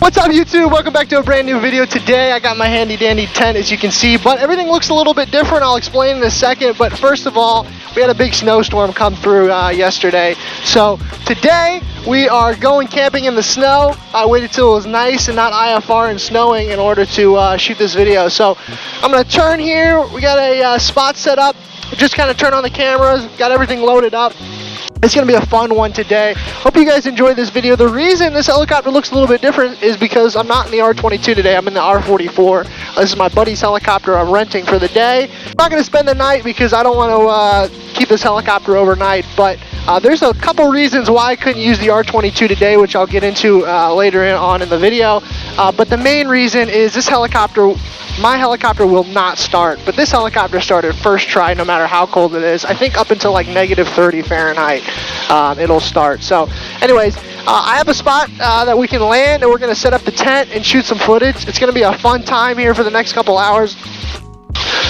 What's up YouTube? Welcome back to a brand new video. Today I got my handy dandy tent, as you can see, but everything looks a little bit different. I'll explain in a second, but first of all, we had a big snowstorm come through yesterday. So today we are going camping in the snow. I waited till it was nice and not IFR and snowing in order to shoot this video. So I'm gonna turn here. We got a spot set up. Just kind of turn on the cameras, got everything loaded up. It's going to be a fun one today. Hope you guys enjoyed this video. The reason this helicopter looks a little bit different is because I'm not in the R22 today. I'm in the R44. This is my buddy's helicopter I'm renting for the day. I'm not going to spend the night because I don't want to keep this helicopter overnight, but there's a couple reasons why I couldn't use the R22 today, which I'll get into later on in the video. But the main reason is this helicopter, my helicopter will not start, but this helicopter started first try no matter how cold it is. I think up until like -30 Fahrenheit it'll start. So anyways, I have a spot that we can land, and we're going to set up the tent and shoot some footage. It's going to be a fun time here for the next couple hours.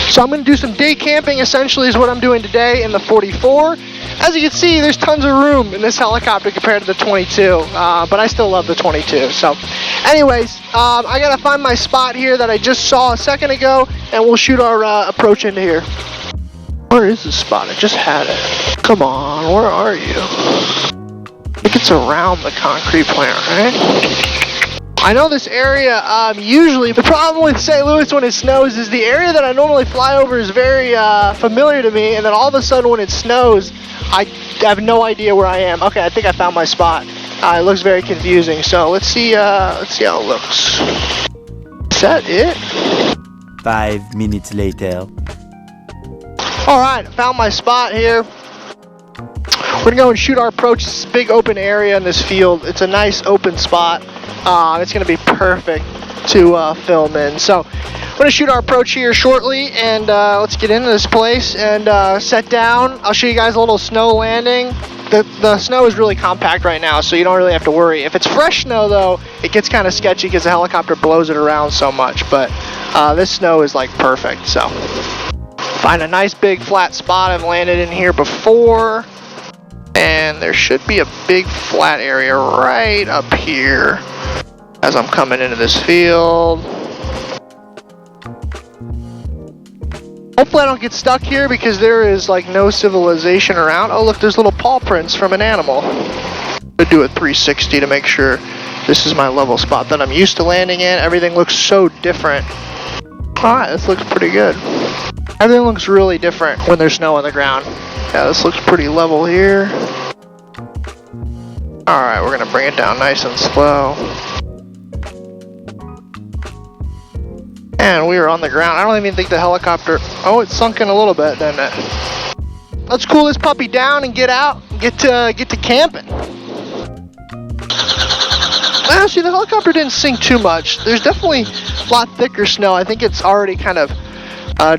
So I'm going to do some day camping, essentially, is what I'm doing today in the 44. As you can see, there's tons of room in this helicopter compared to the 22, but I still love the 22. So anyways, I got to find my spot here that I just saw a second ago, and we'll shoot our approach into here. Where is this spot? I just had it. Come on, where are you? I think it's around the concrete plant, right? I know this area, usually, the problem with St. Louis when it snows is the area that I normally fly over is very familiar to me, and then all of a sudden when it snows, I have no idea where I am. Okay, I think I found my spot. It looks very confusing, so let's see how it looks. Is that it? 5 minutes later. Alright, I found my spot here. We're gonna go and shoot our approach. This big open area in this field. It's a nice open spot. It's gonna be perfect to film in. So we're gonna shoot our approach here shortly, and let's get into this place and set down. I'll show you guys a little snow landing. The snow is really compact right now, so you don't really have to worry. If it's fresh snow though, it gets kind of sketchy because the helicopter blows it around so much, but this snow is like perfect. So find a nice big flat spot. I've landed in here before, and there should be a big flat area right up here as I'm coming into this field. Hopefully I don't get stuck here because there is like no civilization around. Oh look, there's little paw prints from an animal. I'll do a 360 to make sure this is my level spot that I'm used to landing in. Everything looks so different. Alright, this looks pretty good. Everything looks really different when there's snow on the ground. Yeah, this looks pretty level here. Alright, we're gonna bring it down nice and slow. And we are on the ground. I don't even think the helicopter... Oh, it sunk in a little bit, didn't it? Let's cool this puppy down and get out and get to camping. Actually, the helicopter didn't sink too much. There's definitely a lot thicker snow. I think it's already kind of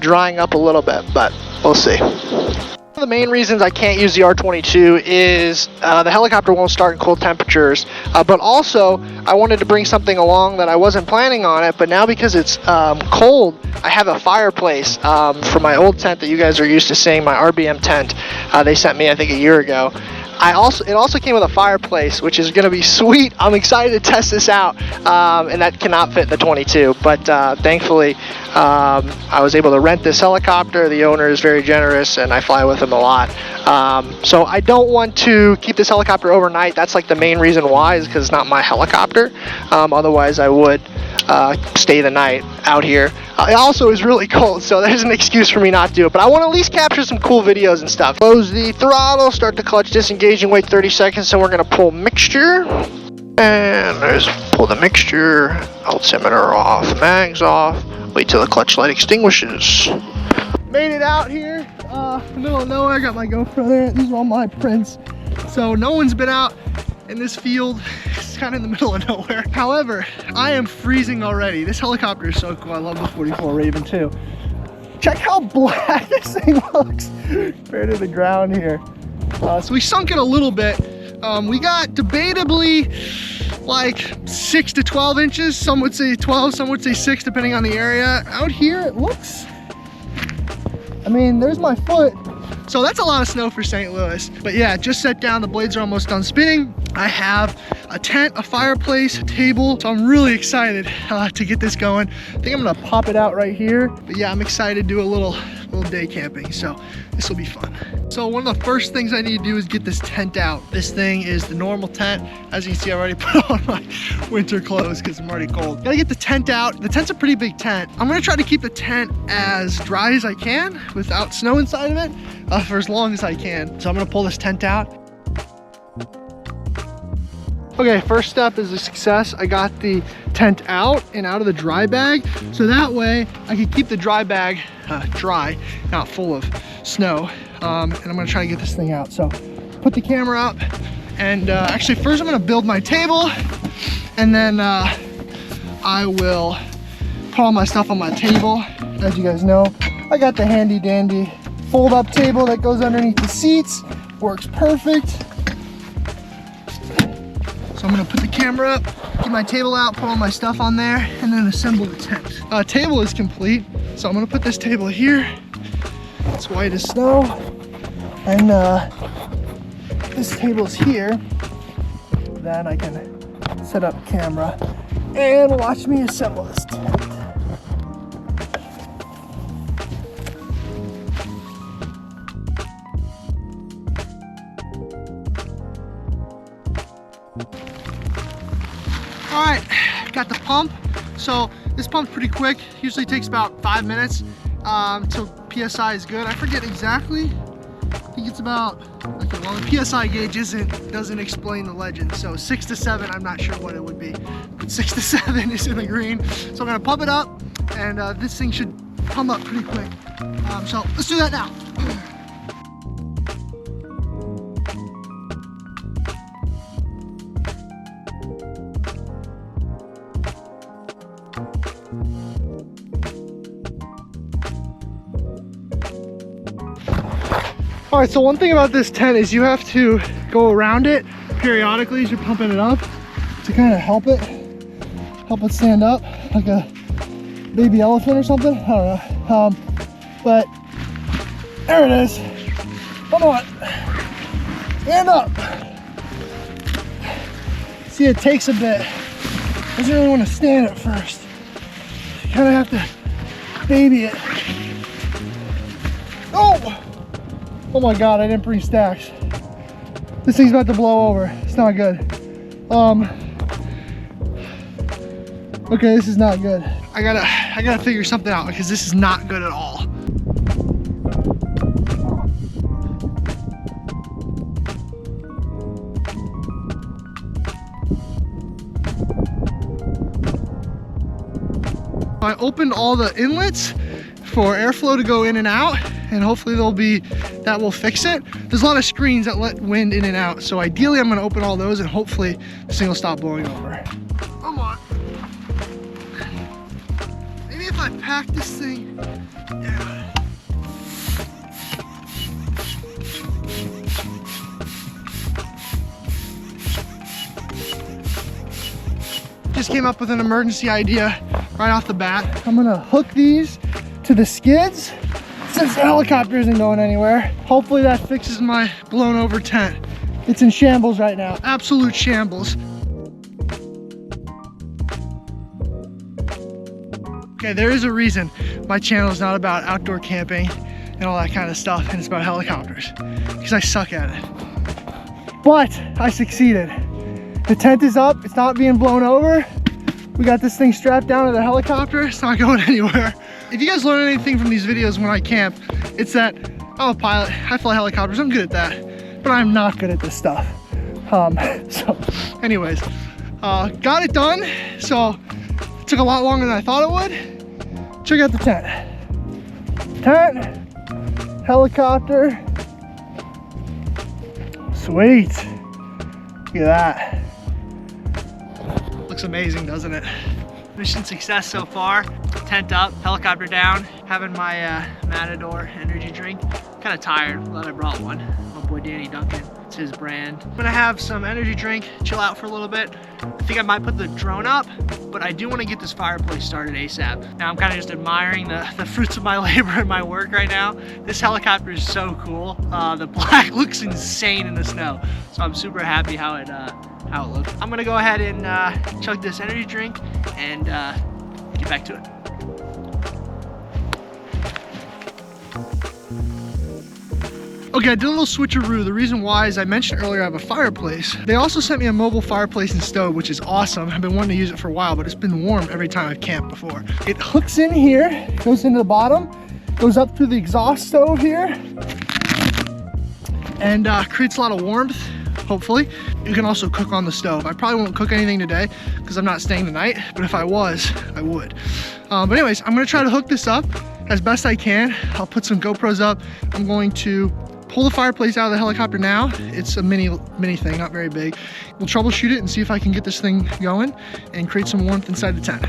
drying up a little bit, but we'll see. One of the main reasons I can't use the R22 is the helicopter won't start in cold temperatures, but also I wanted to bring something along that I wasn't planning on it, but now because it's cold, I have a fireplace for my old tent that you guys are used to seeing, my RBM tent. They sent me I think a year ago. It also came with a fireplace, which is going to be sweet. I'm excited to test this out, and that cannot fit in the 22, but thankfully I was able to rent this helicopter. The owner is very generous, and I fly with him a lot. So I don't want to keep this helicopter overnight. That's like the main reason why, is because it's not my helicopter. Otherwise I would stay the night out here. It also is really cold, so there's an excuse for me not to do it, but I want to at least capture some cool videos and stuff. Close the throttle, start the clutch, disengage, and wait 30 seconds, and we're going to pull mixture. And there's pull the mixture, altimeter off, mags off, wait till the clutch light extinguishes. Made it out here, in the middle of nowhere. I got my GoPro there. These are all my prints. So no one's been out in this field. It's kind of in the middle of nowhere. However, I am freezing already. This helicopter is so cool. I love the 44 Raven too. Check how black this thing looks compared to the ground here. So we sunk it a little bit. We got debatably like 6 to 12 inches. Some would say 12, some would say 6, depending on the area. Out here it looks, I mean, there's my foot. So that's a lot of snow for St. Louis. But yeah, just set down, the blades are almost done spinning. I have a tent, a fireplace, a table, so I'm really excited to get this going. I think I'm gonna pop it out right here, but yeah, I'm excited to do a little day camping, so this will be fun. So one of the first things I need to do is get this tent out. This thing is the normal tent. As you can see, I already put on my winter clothes because I'm already cold. Gotta get the tent out. The tent's a pretty big tent. I'm gonna try to keep the tent as dry as I can without snow inside of it for as long as I can. So I'm gonna pull this tent out. Okay, first step is a success. I got the tent out and out of the dry bag, so that way I can keep the dry bag dry, not full of snow. And I'm gonna try to get this thing out. So put the camera up, and actually first I'm gonna build my table, and then I will put all my stuff on my table. As you guys know, I got the handy dandy fold up table that goes underneath the seats. Works perfect. So I'm gonna put the camera up, get my table out, put all my stuff on there, and then assemble the tent. Table is complete, so I'm gonna put this table here. It's white as snow. And this table's here. Then I can set up camera and watch me assemble this tent. All right, got the pump. So this pump's pretty quick. Usually takes about 5 minutes till PSI is good. I forget exactly. I think it's about, okay, well the PSI gauge doesn't explain the legend. So 6 to 7, I'm not sure what it would be. But 6 to 7 is in the green. So I'm gonna pump it up, and this thing should pump up pretty quick. So let's do that now. All right, so one thing about this tent is you have to go around it periodically as you're pumping it up to kind of help it stand up like a baby elephant or something. I don't know. But there it is. Come on, stand up. See, it takes a bit. Doesn't really want to stand at first. You kind of have to baby it. Oh! Oh my God, I didn't bring stacks. This thing's about to blow over. It's not good. Okay, this is not good. I gotta figure something out because this is not good at all. I opened all the inlets for airflow to go in and out, and hopefully that will fix it. There's a lot of screens that let wind in and out, so ideally I'm gonna open all those and hopefully this thing will stop blowing over. Come on. Maybe if I pack this thing down. Just came up with an emergency idea right off the bat. I'm gonna hook these to the skids since the helicopter isn't going anywhere. Hopefully that fixes my blown over tent. It's in shambles right now, absolute shambles. Okay, there is a reason my channel is not about outdoor camping and all that kind of stuff, and it's about helicopters, because I suck at it. But I succeeded. The tent is up, it's not being blown over. We got this thing strapped down to the helicopter, it's not going anywhere. If you guys learn anything from these videos when I camp, it's that I'm a pilot, I fly helicopters, I'm good at that, but I'm not good at this stuff. So anyways, got it done. So it took a lot longer than I thought it would. Check out the tent. Tent, helicopter. Sweet. Look at that. Looks amazing, doesn't it? Mission success so far. Tent up, helicopter down, having my Matador energy drink. Kind of tired, glad I brought one. My boy Danny Duncan. It's his brand. I'm gonna have some energy drink, chill out for a little bit. I think I might put the drone up, but I do want to get this fireplace started ASAP. Now I'm kind of just admiring the fruits of my labor and my work right now. This helicopter is so cool. The black looks insane in the snow, so I'm super happy how it looks. I'm gonna go ahead and chug this energy drink and get back to it. Okay, I did a little switcheroo. The reason why is I mentioned earlier I have a fireplace. They also sent me a mobile fireplace and stove, which is awesome. I've been wanting to use it for a while, but it's been warm every time I've camped before. It hooks in here, goes into the bottom, goes up through the exhaust stove here, and creates a lot of warmth, hopefully. You can also cook on the stove. I probably won't cook anything today because I'm not staying the night, but if I was, I would. But anyways, I'm gonna try to hook this up as best I can. I'll put some GoPros up. I'm going to pull the fireplace out of the helicopter now. It's a mini thing, not very big. We'll troubleshoot it and see if I can get this thing going and create some warmth inside the tent.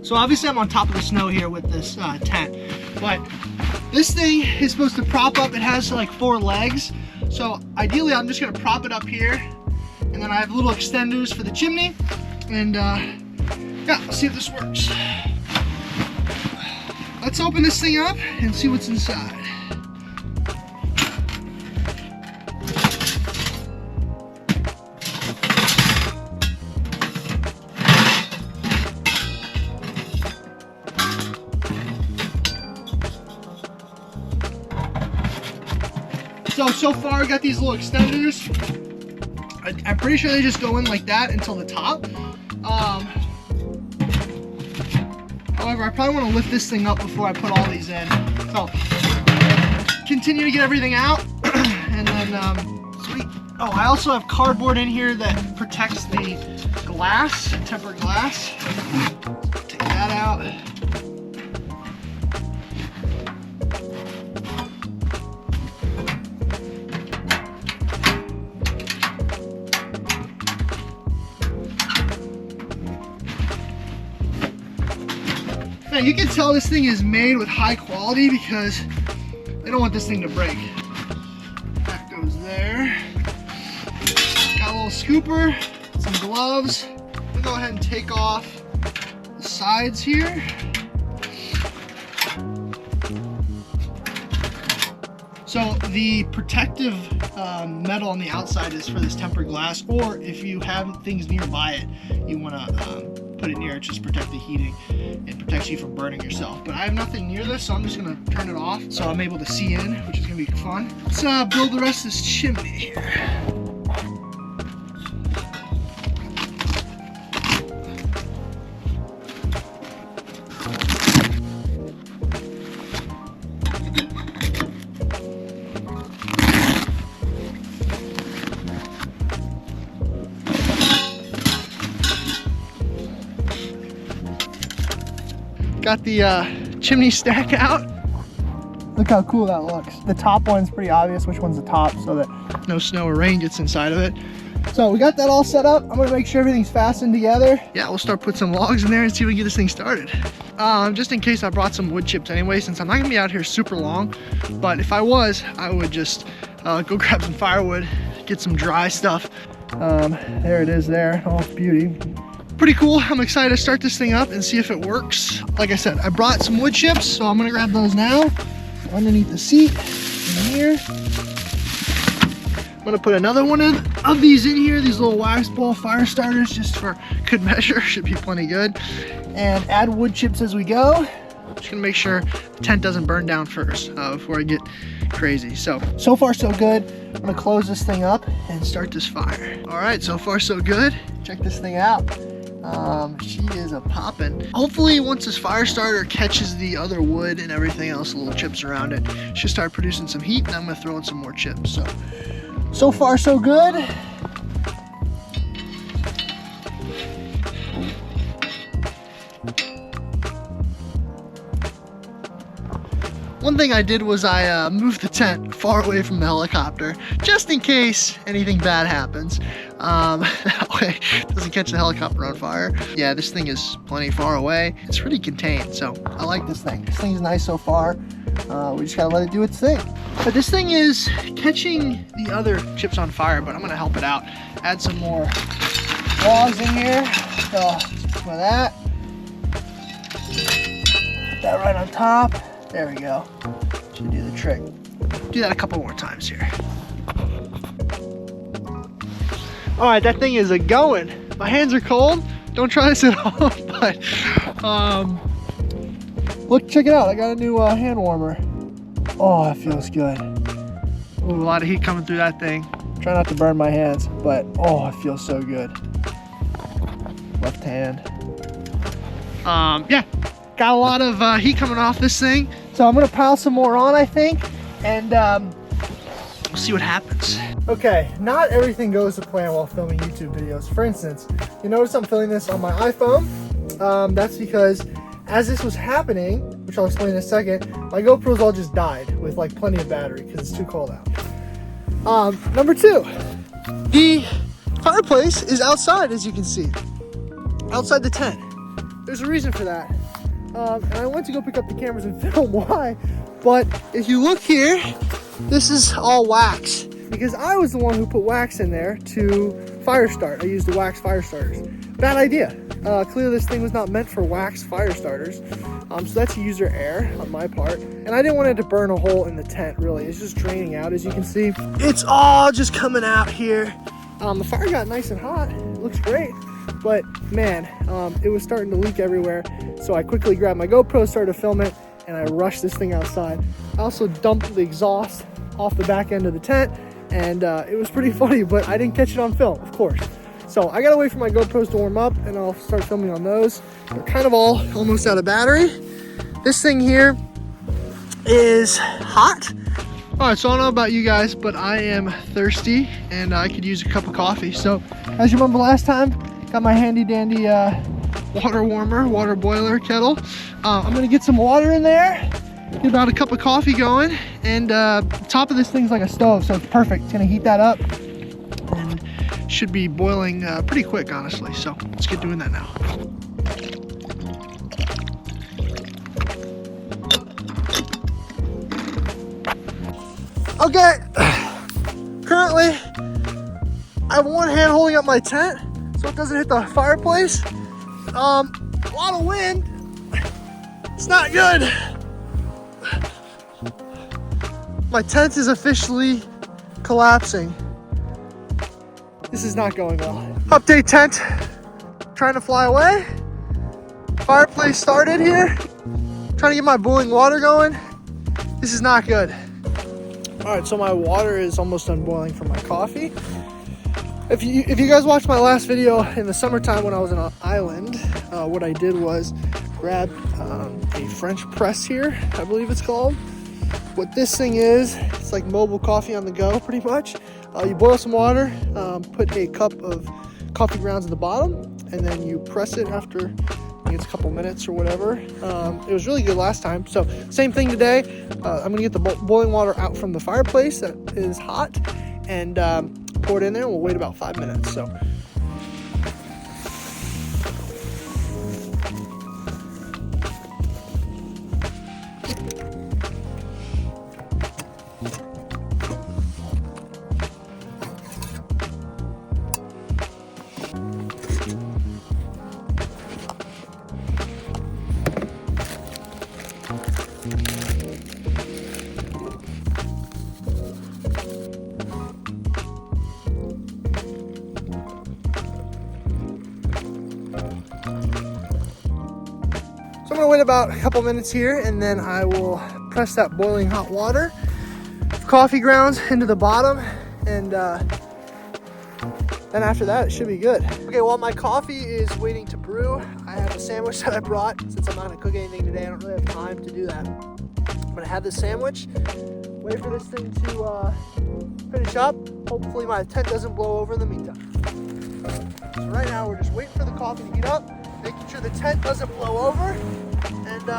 So obviously I'm on top of the snow here with this tent, but this thing is supposed to prop up. It has like 4 legs. So ideally I'm just gonna prop it up here, and then I have little extenders for the chimney, and yeah, let's see if this works. Let's open this thing up and see what's inside. So far I got these little extenders. I'm pretty sure they just go in like that until the top. However, I probably want to lift this thing up before I put all these in. So continue to get everything out, and then sweet. Oh, I also have cardboard in here that protects the glass, tempered glass. Take that out. Now you can tell this thing is made with high quality because they don't want this thing to break. That goes there. Got a little scooper, some gloves. I'll go ahead and take off the sides here. So the protective metal on the outside is for this tempered glass, or if you have things nearby it, you want to put it near it, just protect the heating. It protects you from burning yourself. But I have nothing near this, so I'm just gonna turn it off so I'm able to see in, which is gonna be fun. Let's build the rest of this chimney here. Got the chimney stack out. Look how cool that looks. The top one's pretty obvious which one's the top, so that no snow or rain gets inside of it. So we got that all set up. I'm gonna make sure everything's fastened together. Yeah, we'll start putting some logs in there and see if we can get this thing started. Just in case, I brought some wood chips anyway, since I'm not gonna be out here super long. But if I was, I would just go grab some firewood, get some dry stuff. There it is there, all beauty. Pretty cool. I'm excited to start this thing up and see if it works. Like I said, I brought some wood chips, so I'm gonna grab those now. Underneath the seat, in here. I'm gonna put another one of these in here, these little wax ball fire starters, just for good measure. Should be plenty good. And add wood chips as we go. Just gonna make sure the tent doesn't burn down first before I get crazy. So far so good. I'm gonna close this thing up and start this fire. All right, so far so good. Check this thing out. She is a poppin'. Hopefully once this fire starter catches the other wood and everything else, little chips around it, she'll start producing some heat, and I'm gonna throw in some more chips. So far so good. One thing I did was I moved the tent far away from the helicopter, just in case anything bad happens. That way it doesn't catch the helicopter on fire. Yeah, this thing is plenty far away. It's pretty contained, so I like this thing. This thing's nice so far. We just gotta let it do its thing. But this thing is catching the other chips on fire, but I'm gonna help it out. Add some more logs in here. So, some of that. Put that right on top. There we go. Should do the trick. Do that a couple more times here. All right, that thing is going. My hands are cold. Don't try this at home, but look, check it out. I got a new hand warmer. Oh, that feels good. Ooh, a lot of heat coming through that thing. Try not to burn my hands, but oh, it feels so good. Left hand. Yeah, got a lot of heat coming off this thing. So I'm gonna pile some more on, I think, and we'll see what happens. Okay, not everything goes to plan while filming YouTube videos. For instance, you notice I'm filming this on my iPhone. That's because as this was happening, which I'll explain in a second, my GoPros all just died with like plenty of battery because it's too cold out. Number two, the fireplace is outside, as you can see, outside the tent. There's a reason for that. And I went to go pick up the cameras and film why, but if you look here, this is all wax because I was the one who put wax in there to fire start. I used the wax fire starters. Bad idea. Clearly this thing was not meant for wax fire starters. So that's user error on my part. And I didn't want it to burn a hole in the tent, really. It's just draining out, as you can see. It's all just coming out here. The fire got nice and hot. It looks great. But man, it was starting to leak everywhere. So I quickly grabbed my GoPro, started to film it, and I rushed this thing outside. I also dumped the exhaust off the back end of the tent, and it was pretty funny, but I didn't catch it on film, of course. So I gotta wait for my GoPros to warm up, and I'll start filming on those. They're kind of all almost out of battery. This thing here is hot. All right, so I don't know about you guys, but I am thirsty, and I could use a cup of coffee. So as you remember last time, got my handy dandy water warmer, water boiler kettle. I'm gonna get some water in there, get about a cup of coffee going, and top of this thing's like a stove, so it's perfect. It's gonna heat that up and should be boiling pretty quick, honestly. So let's get doing that now. Okay, currently I have one hand holding up my tent so it doesn't hit the fireplace. A lot of wind. It's not good. My tent is officially collapsing. This is not going well. Update tent, trying to fly away. Fireplace started here. Trying to get my boiling water going. This is not good. All right, so my water is almost done boiling for my coffee. If you guys watched my last video in the summertime when I was on an island, what I did was grab a French press here, I believe it's called. What this thing is, it's like mobile coffee on the go, pretty much. You boil some water, put a cup of coffee grounds at the bottom, and then you press it after, I think it's a couple minutes or whatever. It was really good last time. So same thing today. I'm gonna get the boiling water out from the fireplace that is hot, and pour it in there, and we'll wait about 5 minutes. So I'm gonna wait about a couple minutes here, and then I will press that boiling hot water, coffee grounds into the bottom, and then after that it should be good. Okay, while my coffee is waiting to brew, I have a sandwich that I brought. Since I'm not gonna cook anything today, I don't really have time to do that. I'm gonna have this sandwich, wait for this thing to finish up. Hopefully my tent doesn't blow over in the meantime. So right now we're just waiting for the coffee to heat up, making sure the tent doesn't blow over, and we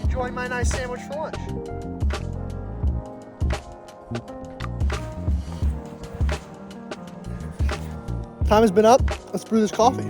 can enjoying my nice sandwich for lunch. Time has been up. Let's brew this coffee.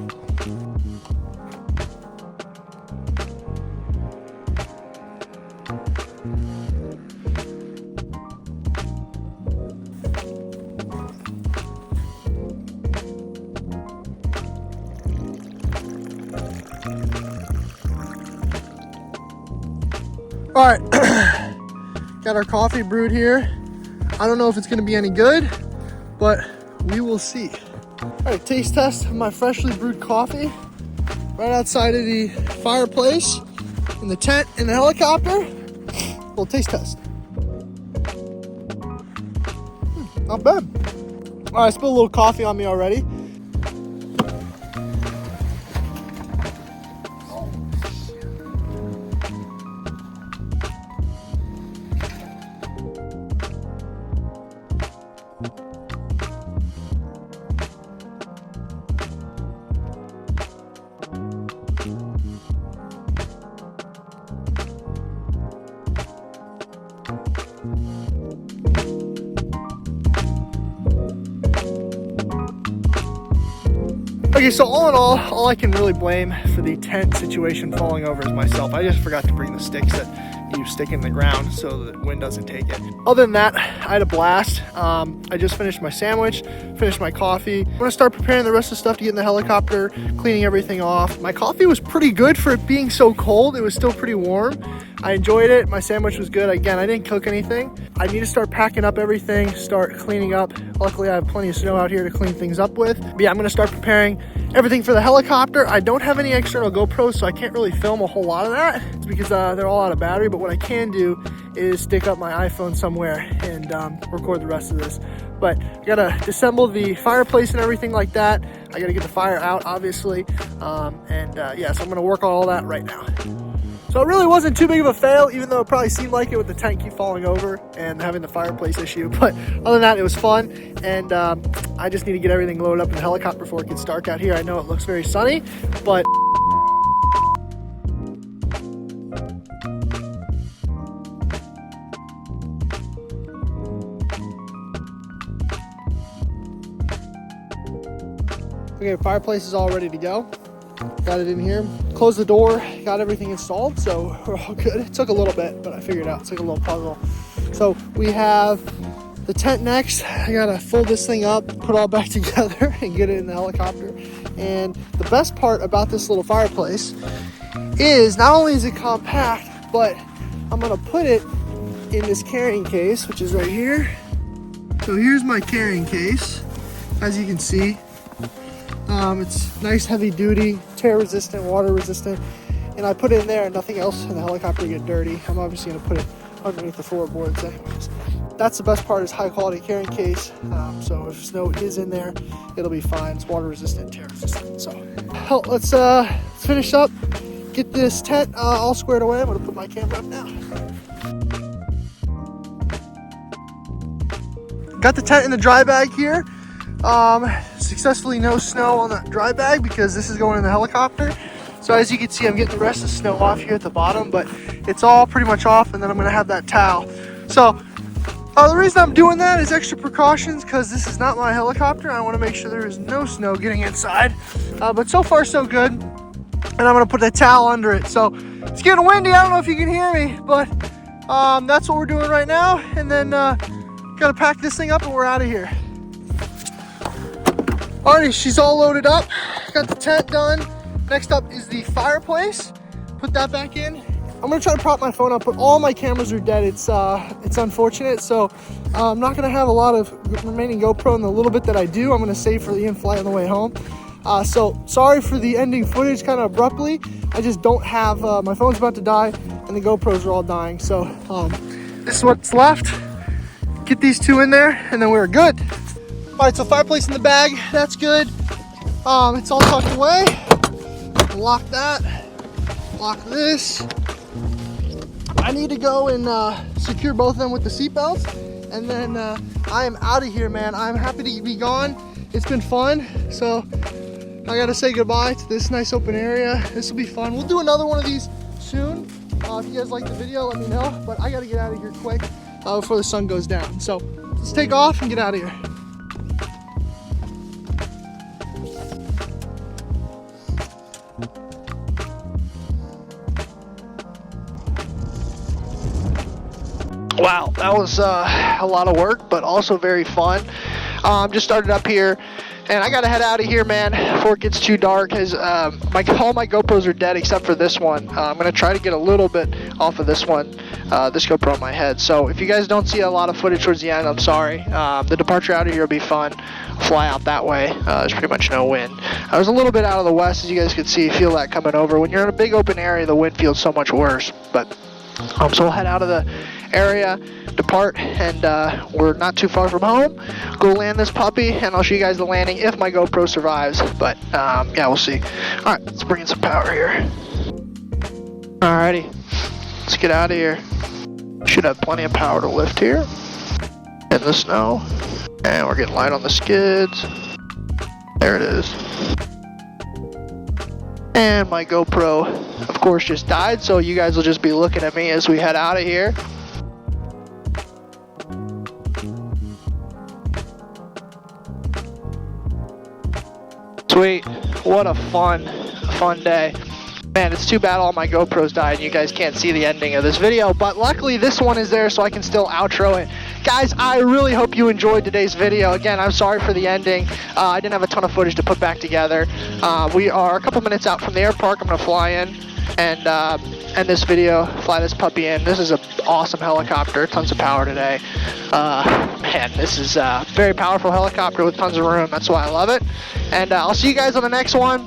All right, got our coffee brewed here. I don't know if it's gonna be any good, but we will see. All right, taste test of my freshly brewed coffee right outside of the fireplace, in the tent, in the helicopter. Little taste test. Not bad. All right, I spilled a little coffee on me already. Okay, so all in all I can really blame for the tent situation falling over is myself. I just forgot to bring the sticks that you stick in the ground so the wind doesn't take it. Other than that, I had a blast. I just finished my sandwich, finished my coffee. I'm gonna start preparing the rest of the stuff to get in the helicopter, cleaning everything off. My coffee was pretty good for it being so cold. It was still pretty warm. I enjoyed it. My sandwich was good. Again, I didn't cook anything. I need to start packing up everything, start cleaning up. Luckily, I have plenty of snow out here to clean things up with. But yeah, I'm gonna start preparing everything for the helicopter. I don't have any external GoPros, so I can't really film a whole lot of that. It's because they're all out of battery, but what I can do is stick up my iPhone somewhere and record the rest of this. But I gotta disassemble the fireplace and everything like that. I gotta get the fire out, obviously. Yeah, so I'm gonna work on all that right now. So it really wasn't too big of a fail, even though it probably seemed like it with the tent keep falling over and having the fireplace issue. But other than that, it was fun. And I just need to get everything loaded up in the helicopter before it gets dark out here. I know it looks very sunny, but okay, fireplace is all ready to go. Got it in here, closed the door, got everything installed, so we're all good. It took a little bit, but I figured it out. It's like a little puzzle. So we have the tent next. I gotta fold this thing up, put it all back together and get it in the helicopter. And the best part about this little fireplace is not only is it compact, but I'm gonna put it in this carrying case, which is right here. So here's my carrying case, as you can see. It's nice, heavy duty, tear resistant, water resistant, and I put it in there and nothing else in the helicopter get dirty. I'm obviously going to put it underneath the floorboards anyways. That's the best part, is high quality carrying case. So if snow is in there, it'll be fine. It's water resistant, tear resistant. So let's finish up, get this tent all squared away. I'm going to put my camera up now. Got the tent in the dry bag here. Successfully no snow on the dry bag because this is going in the helicopter. So as you can see, I'm getting the rest of the snow off here at the bottom, but it's all pretty much off, and then I'm gonna have that towel. So the reason I'm doing that is extra precautions, because this is not my helicopter. I want to make sure there is no snow getting inside. But so far so good. And I'm gonna put the towel under it. So it's getting windy. I don't know if you can hear me, but that's what we're doing right now. And then gotta pack this thing up and we're out of here. Alrighty, she's all loaded up. Got the tent done. Next up is the fireplace. Put that back in. I'm gonna try to prop my phone up, but all my cameras are dead. It's unfortunate, so I'm not gonna have a lot of remaining GoPro in the little bit that I do. I'm gonna save for the in-flight on the way home. So sorry for the ending footage kind of abruptly. I just don't have, my phone's about to die and the GoPros are all dying. So this is what's left. Get these two in there and then we're good. All right, so fireplace in the bag, that's good. It's all tucked away. Lock that, lock this. I need to go and secure both of them with the seat belts, and then I am out of here, man. I'm happy to be gone. It's been fun, so I gotta say goodbye to this nice open area. This will be fun. We'll do another one of these soon. If you guys like the video, let me know. But I gotta get out of here quick before the sun goes down. So let's take off and get out of here. Wow, that was a lot of work, but also very fun. Just started up here, and I gotta head out of here, man, before it gets too dark. All my GoPros are dead except for this one. I'm gonna try to get a little bit off of this one, this GoPro on my head. So if you guys don't see a lot of footage towards the end, I'm sorry. The departure out of here will be fun. Fly out that way. There's pretty much no wind. I was a little bit out of the west, as you guys can see. Feel that coming over. When you're in a big open area, the wind feels so much worse. But so we'll head out of the area, depart, and we're not too far from home. Go land this puppy, and I'll show you guys the landing if my GoPro survives. But yeah, we'll see. All right, let's bring in some power here. Alrighty, let's get out of here. Should have plenty of power to lift here in the snow, and we're getting light on the skids. There it is. And my GoPro, of course, just died, so you guys will just be looking at me as we head out of here. Sweet. What a fun day. Man, it's too bad all my GoPros died and you guys can't see the ending of this video, but luckily this one is there so I can still outro it. Guys, I really hope you enjoyed today's video. Again, I'm sorry for the ending. I didn't have a ton of footage to put back together. We are a couple minutes out from the air park. I'm going to fly in and end this video, fly this puppy in. This is an awesome helicopter, tons of power today. Man, this is a very powerful helicopter with tons of room. That's why I love it. And I'll see you guys on the next one.